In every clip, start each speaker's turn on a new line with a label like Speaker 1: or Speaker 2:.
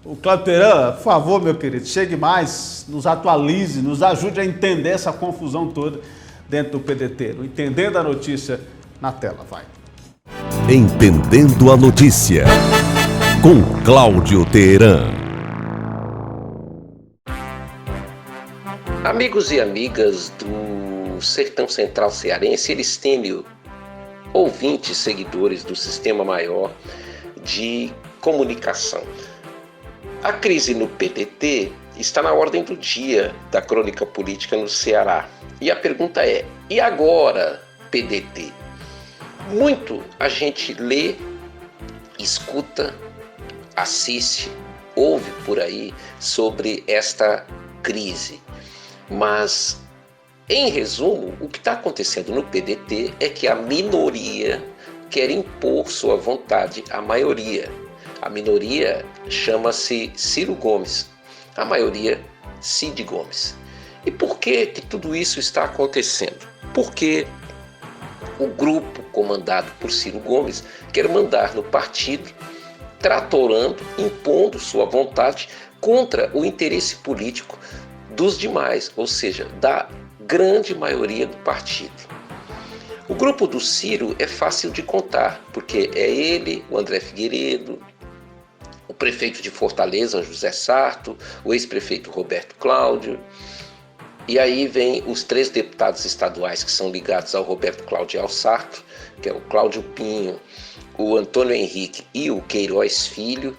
Speaker 1: O Cláudio Teran, por favor, meu querido, chegue mais, nos atualize, nos ajude a entender essa confusão toda dentro do PDT. Entendendo a notícia na tela, vai.
Speaker 2: Entendendo a notícia, com Cláudio Teran.
Speaker 3: Amigos e amigas do Sertão Central Cearense, Eristênio, ouvintes, seguidores do Sistema Maior de Comunicação. A crise no PDT está na ordem do dia da crônica política no Ceará. E a pergunta é, e agora, PDT? Muito a gente lê, escuta, assiste, ouve por aí sobre esta crise. Mas, em resumo, o que está acontecendo no PDT é que a minoria quer impor sua vontade à maioria. A minoria chama-se Ciro Gomes, a maioria Cid Gomes. E por que tudo isso está acontecendo? Porque o grupo comandado por Ciro Gomes quer mandar no partido, tratorando, impondo sua vontade contra o interesse político dos demais, ou seja, da grande maioria do partido. O grupo do Ciro é fácil de contar, porque é ele, o André Figueiredo, o prefeito de Fortaleza, José Sarto, o ex-prefeito Roberto Cláudio, e aí vem os 3 deputados estaduais que são ligados ao Roberto Cláudio e ao Sarto, que é o Cláudio Pinho, o Antônio Henrique e o Queiroz Filho,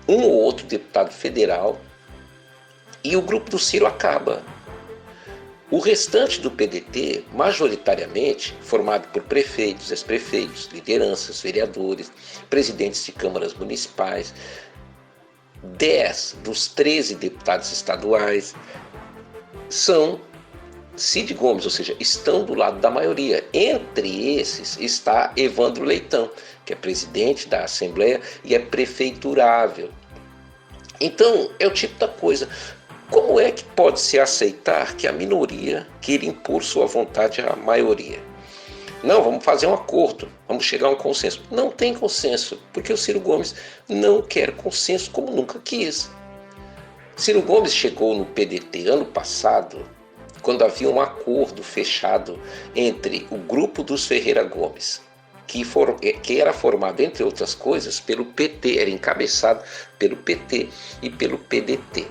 Speaker 3: um ou outro deputado federal, e o grupo do Ciro acaba. O restante do PDT, majoritariamente formado por prefeitos, ex-prefeitos, lideranças, vereadores, presidentes de câmaras municipais, 10 dos 13 deputados estaduais são Cid Gomes, ou seja, estão do lado da maioria. Entre esses está Evandro Leitão, que é presidente da Assembleia e é prefeiturável. Então, é o tipo da coisa. Como é que pode se aceitar que a minoria queira impor sua vontade à maioria? Não, vamos fazer um acordo, vamos chegar a um consenso. Não tem consenso, porque o Ciro Gomes não quer consenso como nunca quis. Ciro Gomes chegou no PDT ano passado, quando havia um acordo fechado entre o grupo dos Ferreira Gomes, que era formado, entre outras coisas, pelo PT, era encabeçado pelo PT e pelo PDT.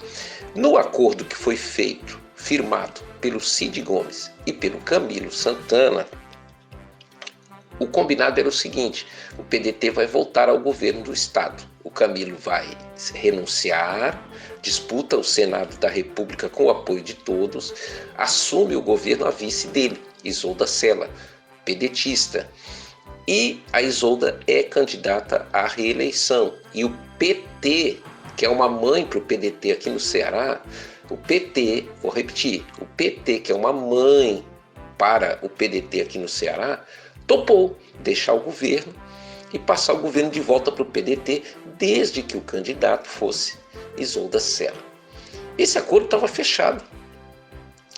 Speaker 3: No acordo que foi feito, firmado pelo Cid Gomes e pelo Camilo Santana, o combinado era o seguinte: o PDT vai voltar ao governo do Estado. O Camilo vai renunciar, disputa o Senado da República com o apoio de todos, assume o governo a vice dele, Isolda Sela, pedetista. E a Isolda é candidata à reeleição. E o PT, que é uma mãe para o PDT aqui no Ceará, o PT, vou repetir, o PT, que é uma mãe para o PDT aqui no Ceará, topou deixar o governo e passar o governo de volta para o PDT, desde que o candidato fosse Isolda Sela. Esse acordo estava fechado.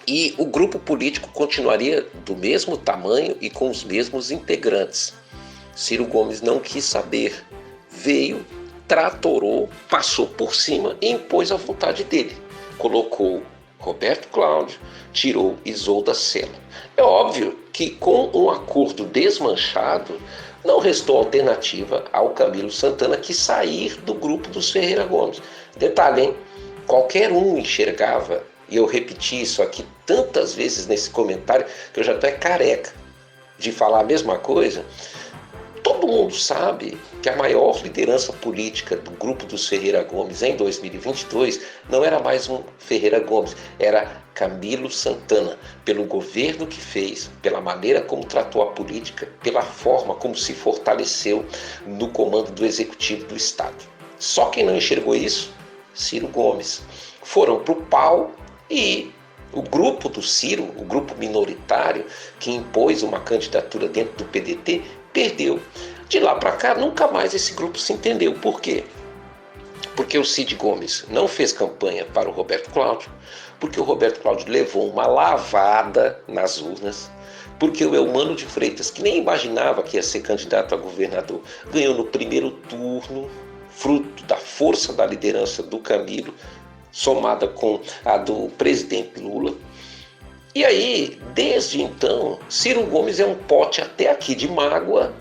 Speaker 3: E o grupo político continuaria do mesmo tamanho e com os mesmos integrantes. Ciro Gomes não quis saber, veio, tratorou, passou por cima e impôs a vontade dele. Colocou Roberto Cláudio, tirou Isolda Sela. É óbvio que com um acordo desmanchado, não restou alternativa ao Camilo Santana que sair do grupo dos Ferreira Gomes. Detalhe, hein? Qualquer um enxergava, e eu repeti isso aqui tantas vezes nesse comentário, que eu já estou careca de falar a mesma coisa. Todo mundo sabe que a maior liderança política do grupo dos Ferreira Gomes em 2022 não era mais um Ferreira Gomes, era Camilo Santana, pelo governo que fez, pela maneira como tratou a política, pela forma como se fortaleceu no comando do Executivo do Estado. Só quem não enxergou isso, Ciro Gomes. Foram para o pau e o grupo do Ciro, o grupo minoritário que impôs uma candidatura dentro do PDT, perdeu. De lá para cá, nunca mais esse grupo se entendeu. Por quê? Porque o Cid Gomes não fez campanha para o Roberto Cláudio, porque o Roberto Cláudio levou uma lavada nas urnas, porque o Eumano de Freitas, que nem imaginava que ia ser candidato a governador, ganhou no primeiro turno, fruto da força da liderança do Camilo, somada com a do presidente Lula. E aí, desde então, Ciro Gomes é um pote até aqui de mágoa,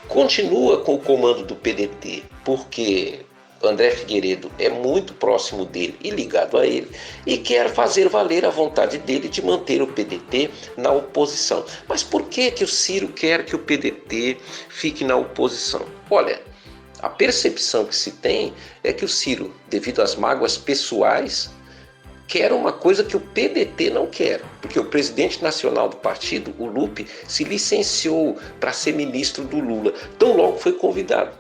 Speaker 3: continua com o comando do PDT, porque André Figueiredo é muito próximo dele e ligado a ele, e quer fazer valer a vontade dele de manter o PDT na oposição. Mas por que o Ciro quer que o PDT fique na oposição? Olha, a percepção que se tem é que o Ciro, devido às mágoas pessoais, quer uma coisa que o PDT não quer, porque o presidente nacional do partido, o Lupe, se licenciou para ser ministro do Lula, tão logo foi convidado.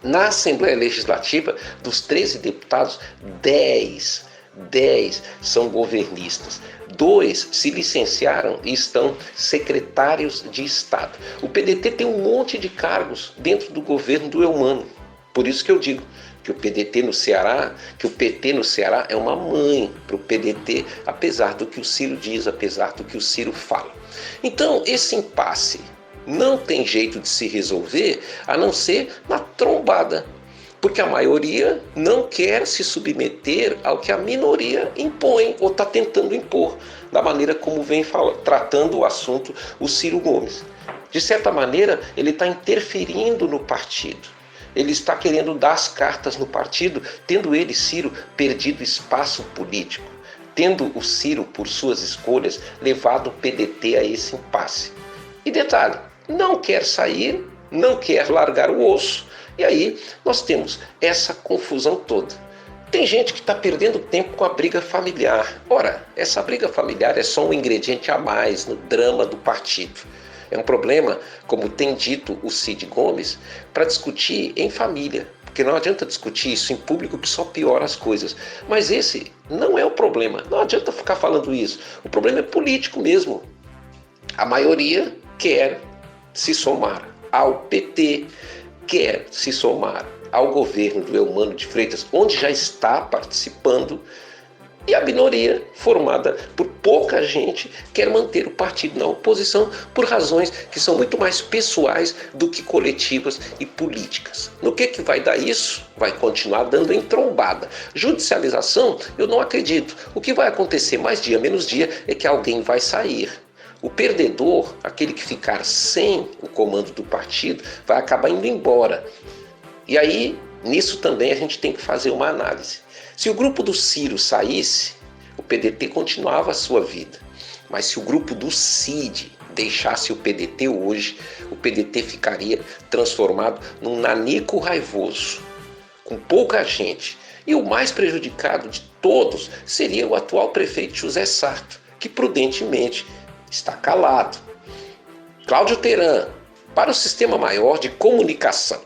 Speaker 3: Na Assembleia Legislativa, dos 13 deputados, 10 são governistas. 2 se licenciaram e estão secretários de Estado. O PDT tem um monte de cargos dentro do governo do Eumano. Por isso que eu digo que o PT no Ceará é uma mãe para o PDT, apesar do que o Ciro diz, apesar do que o Ciro fala. Então, esse impasse não tem jeito de se resolver a não ser na trombada, porque a maioria não quer se submeter ao que a minoria impõe ou está tentando impor, da maneira como vem tratando o assunto o Ciro Gomes. De certa maneira, ele está interferindo no partido. Ele está querendo dar as cartas no partido, tendo ele, Ciro, perdido espaço político, tendo o Ciro, por suas escolhas, levado o PDT a esse impasse. E detalhe, não quer sair, não quer largar o osso, e aí nós temos essa confusão toda. Tem gente que está perdendo tempo com a briga familiar. Ora, essa briga familiar é só um ingrediente a mais no drama do partido. É um problema, como tem dito o Cid Gomes, para discutir em família. Porque não adianta discutir isso em público que só piora as coisas. Mas esse não é o problema. Não adianta ficar falando isso. O problema é político mesmo. A maioria quer se somar ao PT, quer se somar ao governo do Eumano de Freitas, onde já está participando, e a minoria, formada por pouca gente, quer manter o partido na oposição por razões que são muito mais pessoais do que coletivas e políticas. No que vai dar isso? Vai continuar dando em trombada. Judicialização, eu não acredito. O que vai acontecer mais dia, menos dia, é que alguém vai sair. O perdedor, aquele que ficar sem o comando do partido, vai acabar indo embora. E aí, nisso também a gente tem que fazer uma análise. Se o grupo do Ciro saísse, o PDT continuava a sua vida. Mas se o grupo do Cid deixasse o PDT hoje, o PDT ficaria transformado num nanico raivoso, com pouca gente. E o mais prejudicado de todos seria o atual prefeito José Sarto, que prudentemente está calado. Cláudio Teran, para o Sistema Maior de Comunicação.